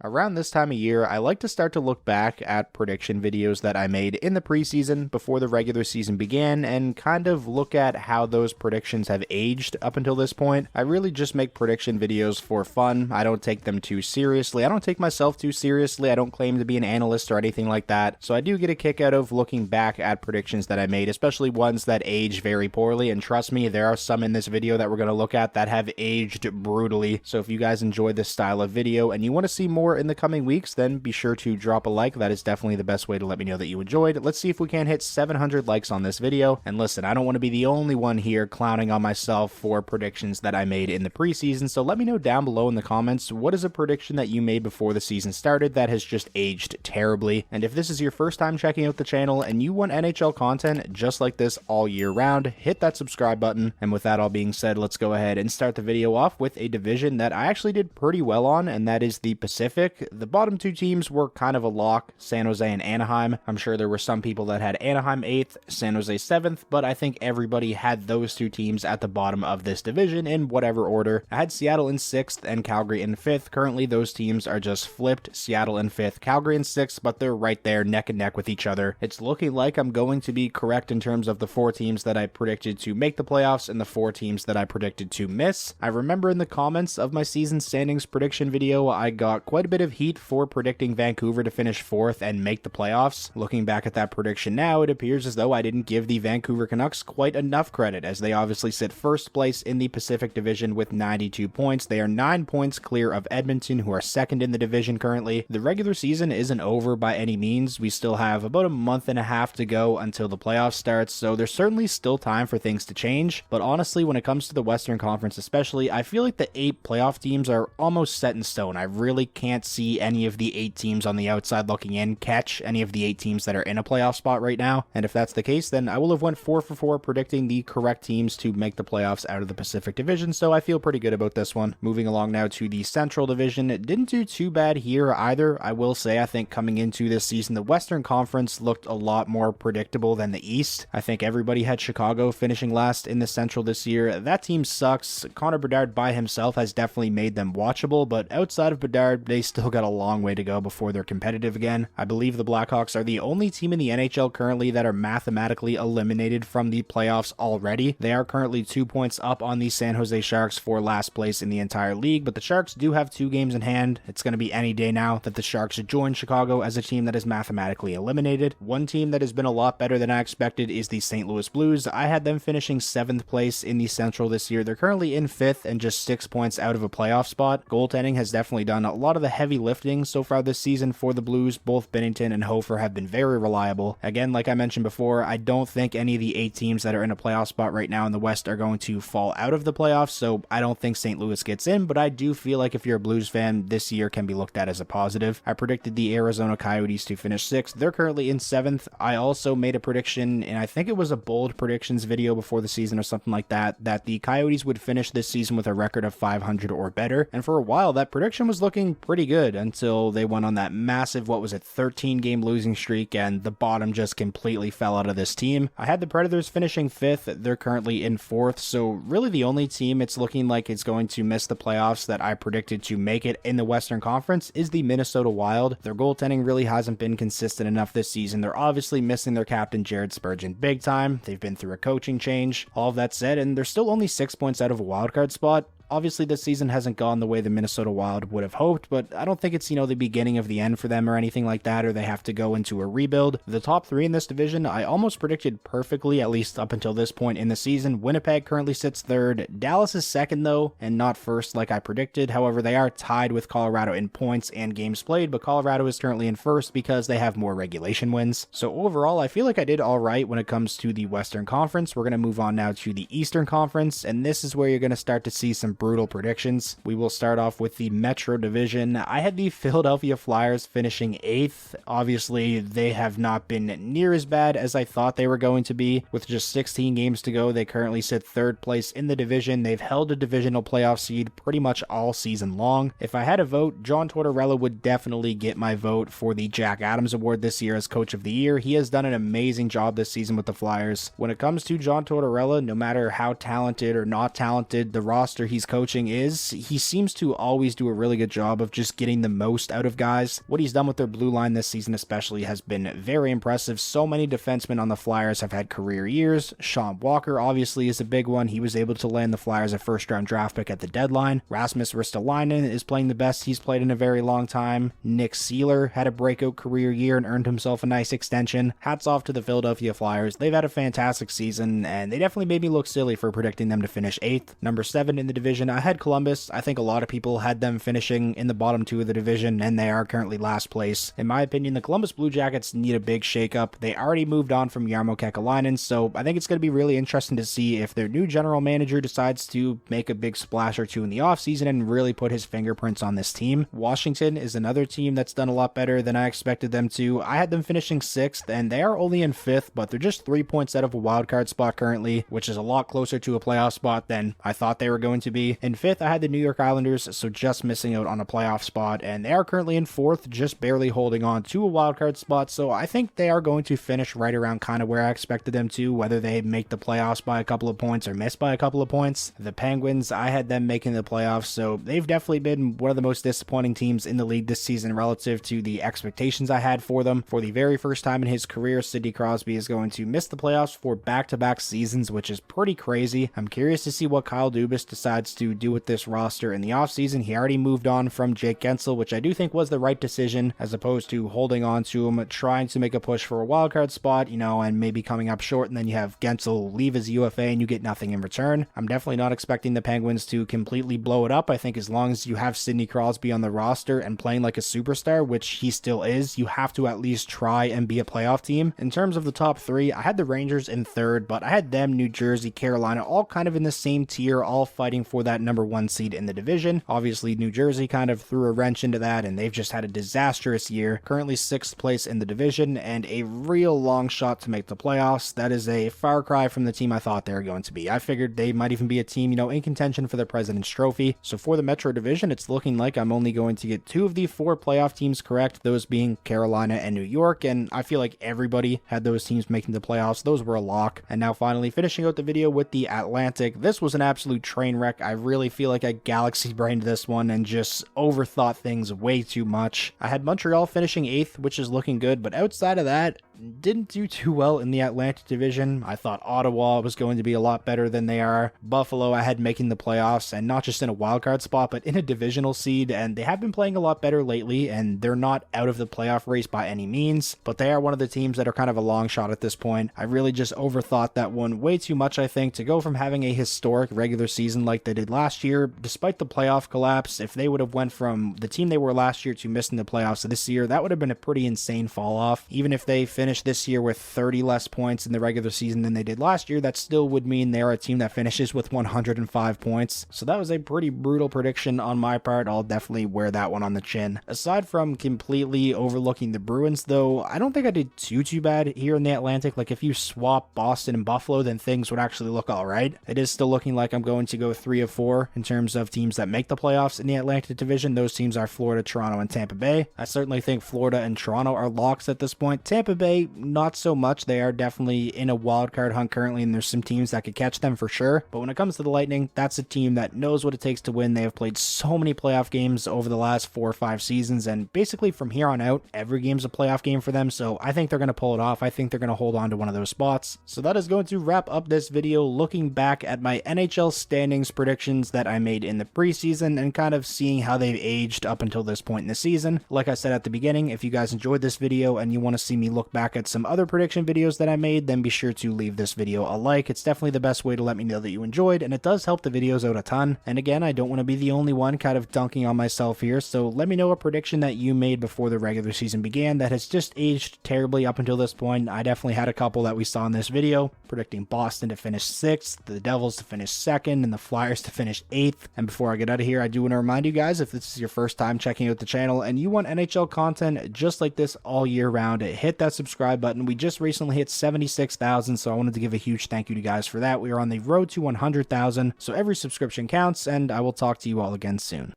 Around this time of year, I like to start to look back at prediction videos that I made in the preseason before the regular season began and kind of look at how those predictions have aged up until this point. I really just make prediction videos for fun. I don't take them too seriously. I don't take myself too seriously. I don't claim to be an analyst or anything like that. So I do get a kick out of looking back at predictions that I made, especially ones that age very poorly. And trust me, there are some in this video that we're going to look at that have aged brutally. So if you guys enjoy this style of video and you want to see more in the coming weeks, then be sure to drop a like. That is definitely the best way to let me know that you enjoyed. Let's see if we can hit 700 likes on this video. And listen, I don't want to be the only one here clowning on myself for predictions that I made in the preseason, so let me know down below in the comments, what is a prediction that you made before the season started that has just aged terribly? And if this is your first time checking out the channel and you want NHL content just like this all year round, hit that subscribe button. And with that all being said, let's go ahead and start the video off with a division that I actually did pretty well on, and that is the Pacific. The bottom two teams were kind of a lock, San Jose and Anaheim. I'm sure there were some people that had Anaheim 8th, San Jose 7th, but I think everybody had those two teams at the bottom of this division in whatever order. I had Seattle in 6th and Calgary in 5th. Currently, those teams are just flipped, Seattle in 5th, Calgary in 6th, but they're right there neck and neck with each other. It's looking like I'm going to be correct in terms of the 4 teams that I predicted to make the playoffs and the 4 teams that I predicted to miss. I remember in the comments of my season standings prediction video, I got quite a bit of heat for predicting Vancouver to finish 4th and make the playoffs. Looking back at that prediction now, it appears as though I didn't give the Vancouver Canucks quite enough credit, as they obviously sit first place in the Pacific Division with 92 points. They are 9 points clear of Edmonton, who are second in the division currently. The regular season isn't over by any means. We still have about a month and a half to go until the playoffs starts, so there's certainly still time for things to change. But honestly, when it comes to the Western Conference especially, I feel like the 8 playoff teams are almost set in stone. I really can't see any of the 8 teams on the outside looking in catch any of the 8 teams that are in a playoff spot right now. And if that's the case, then I will have went 4 for 4 predicting the correct teams to make the playoffs out of the Pacific Division, so I feel pretty good about this one. Moving along now to the Central Division, it didn't do too bad here either. I will say, I think coming into this season, the Western Conference looked a lot more predictable than the East. I think everybody had Chicago finishing last in the Central this year. That team sucks. Connor Bedard by himself has definitely made them watchable, but outside of Bedard, they still got a long way to go before they're competitive again. I believe the Blackhawks are the only team in the NHL currently that are mathematically eliminated from the playoffs already. They are currently 2 points up on the San Jose Sharks for last place in the entire league, but the Sharks do have 2 games in hand. It's going to be any day now that the Sharks join Chicago as a team that is mathematically eliminated. One team that has been a lot better than I expected is the St. Louis Blues. I had them finishing 7th place in the Central this year. They're currently in 5th and just 6 points out of a playoff spot. Goaltending has definitely done a lot of the heavy lifting so far this season for the Blues. Both Binnington and Hofer have been very reliable. Again, like I mentioned before, I don't think any of the 8 teams that are in a playoff spot right now in the West are going to fall out of the playoffs, so I don't think St. Louis gets in, but I do feel like if you're a Blues fan, this year can be looked at as a positive. I predicted the Arizona Coyotes to finish 6th. They're currently in 7th. I also made a prediction, and I think it was a bold predictions video before the season or something like that, that the Coyotes would finish this season with a record of 500 or better, and for a while that prediction was looking pretty good until they went on that massive, 13 game losing streak, and the bottom just completely fell out of this team. I had the Predators finishing 5th. They're currently in 4th, so really the only team it's looking like it's going to miss the playoffs that I predicted to make it in the Western Conference is the Minnesota Wild. Their goaltending really hasn't been consistent enough this season. They're obviously missing their captain Jared Spurgeon big time. They've been through a coaching change. All of that said, and they're still only 6 points out of a wildcard spot. Obviously, this season hasn't gone the way the Minnesota Wild would have hoped, but I don't think it's, the beginning of the end for them or anything like that, or they have to go into a rebuild. The top 3 in this division, I almost predicted perfectly, at least up until this point in the season. Winnipeg currently sits 3rd. Dallas is 2nd, though, and not 1st like I predicted. However, they are tied with Colorado in points and games played, but Colorado is currently in 1st because they have more regulation wins. So overall, I feel like I did all right when it comes to the Western Conference. We're going to move on now to the Eastern Conference, and this is where you're going to start to see some brutal predictions. We will start off with the Metro Division. I had the Philadelphia Flyers finishing 8th. Obviously, they have not been near as bad as I thought they were going to be. With just 16 games to go, they currently sit 3rd place in the division. They've held a divisional playoff seed pretty much all season long. If I had a vote, John Tortorella would definitely get my vote for the Jack Adams Award this year as Coach of the Year. He has done an amazing job this season with the Flyers. When it comes to John Tortorella, no matter how talented or not talented the roster he's he's coaching is he seems to always do a really good job of just getting the most out of guys. What he's done with their blue line this season especially has been very impressive. So many defensemen on the Flyers have had career years. Sean Walker obviously is a big one. He was able to land the Flyers a first-round draft pick at the deadline. Rasmus Ristolainen is playing the best he's played in a very long time. Nick Seeler had a breakout career year and earned himself a nice extension. Hats off to the Philadelphia Flyers. They've had a fantastic season, and they definitely made me look silly for predicting them to finish 8th. Number 7 in the division, I had Columbus. I think a lot of people had them finishing in the bottom 2 of the division, and they are currently last place. In my opinion, the Columbus Blue Jackets need a big shakeup. They already moved on from Jarmo Kekalainen, so I think it's going to be really interesting to see if their new general manager decides to make a big splash or two in the offseason and really put his fingerprints on this team. Washington is another team that's done a lot better than I expected them to. I had them finishing 6th, and they are only in 5th, but they're just 3 points out of a wildcard spot currently, which is a lot closer to a playoff spot than I thought they were going to be. In 5th, I had the New York Islanders, so just missing out on a playoff spot, and they are currently in 4th, just barely holding on to a wildcard spot, so I think they are going to finish right around kind of where I expected them to, whether they make the playoffs by a couple of points or miss by a couple of points. The Penguins, I had them making the playoffs, so they've definitely been one of the most disappointing teams in the league this season relative to the expectations I had for them. For the very first time in his career, Sidney Crosby is going to miss the playoffs for back-to-back seasons, which is pretty crazy. I'm curious to see what Kyle Dubas decides to do with this roster in the offseason. He already moved on from Jake Gensel, which I do think was the right decision, as opposed to holding on to him, trying to make a push for a wildcard spot, and maybe coming up short, and then you have Gensel leave as UFA and you get nothing in return. I'm definitely not expecting the Penguins to completely blow it up. I think as long as you have Sidney Crosby on the roster and playing like a superstar, which he still is, you have to at least try and be a playoff team. In terms of the top 3, I had the Rangers in 3rd, but I had them, New Jersey, Carolina, all kind of in the same tier, all fighting for that number 1 seed in the division. Obviously, New Jersey kind of threw a wrench into that, and they've just had a disastrous year. Currently 6th place in the division, and a real long shot to make the playoffs. That is a far cry from the team I thought they were going to be. I figured they might even be a team, in contention for the President's Trophy. So for the Metro Division, it's looking like I'm only going to get 2 of the 4 playoff teams correct, those being Carolina and New York, and I feel like everybody had those teams making the playoffs. Those were a lock. And now finally finishing out the video with the Atlantic. This was an absolute train wreck. I really feel like I galaxy brained this one and just overthought things way too much. I had Montreal finishing 8th, which is looking good, but outside of that, didn't do too well in the Atlantic Division. I thought Ottawa was going to be a lot better than they are. Buffalo I had making the playoffs, and not just in a wildcard spot, but in a divisional seed, and they have been playing a lot better lately, and they're not out of the playoff race by any means, but they are one of the teams that are kind of a long shot at this point. I really just overthought that one way too much, I think, to go from having a historic regular season like they did last year, despite the playoff collapse. If they would have went from the team they were last year to missing the playoffs this year, that would have been a pretty insane fall off. Even if they finished this year with 30 less points in the regular season than they did last year, that still would mean they're a team that finishes with 105 points. So that was a pretty brutal prediction on my part. I'll definitely wear that one on the chin. Aside from completely overlooking the Bruins, though, I don't think I did too bad here in the Atlantic. Like, if you swap Boston and Buffalo, then things would actually look all right. It is still looking like I'm going to go 3 of 4 in terms of teams that make the playoffs in the Atlantic Division. Those teams are Florida, Toronto, and Tampa Bay. I certainly think Florida and Toronto are locks at this point. Tampa Bay, not so much. They are definitely in a wild card hunt currently, and there's some teams that could catch them for sure. But when it comes to the Lightning, that's a team that knows what it takes to win. They have played so many playoff games over the last 4 or 5 seasons, and basically from here on out, every game's a playoff game for them. So I think they're going to pull it off. I think they're going to hold on to one of those spots. So that is going to wrap up this video, looking back at my NHL standings predictions that I made in the preseason and kind of seeing how they've aged up until this point in the season. Like I said at the beginning, if you guys enjoyed this video and you want to see me look back at some other prediction videos that I made, then be sure to leave this video a like. It's definitely the best way to let me know that you enjoyed, and it does help the videos out a ton. And again, I don't want to be the only one kind of dunking on myself here, so let me know a prediction that you made before the regular season began that has just aged terribly up until this point. I definitely had a couple that we saw in this video, predicting Boston to finish 6th, the Devils to finish 2nd, and the Flyers to finish 8th. And before I get out of here, I do want to remind you guys, if this is your first time checking out the channel and you want NHL content just like this all year round, hit that subscribe button. We just recently hit 76,000, so I wanted to give a huge thank you to you guys for that. We are on the road to 100,000, so every subscription counts, and I will talk to you all again soon.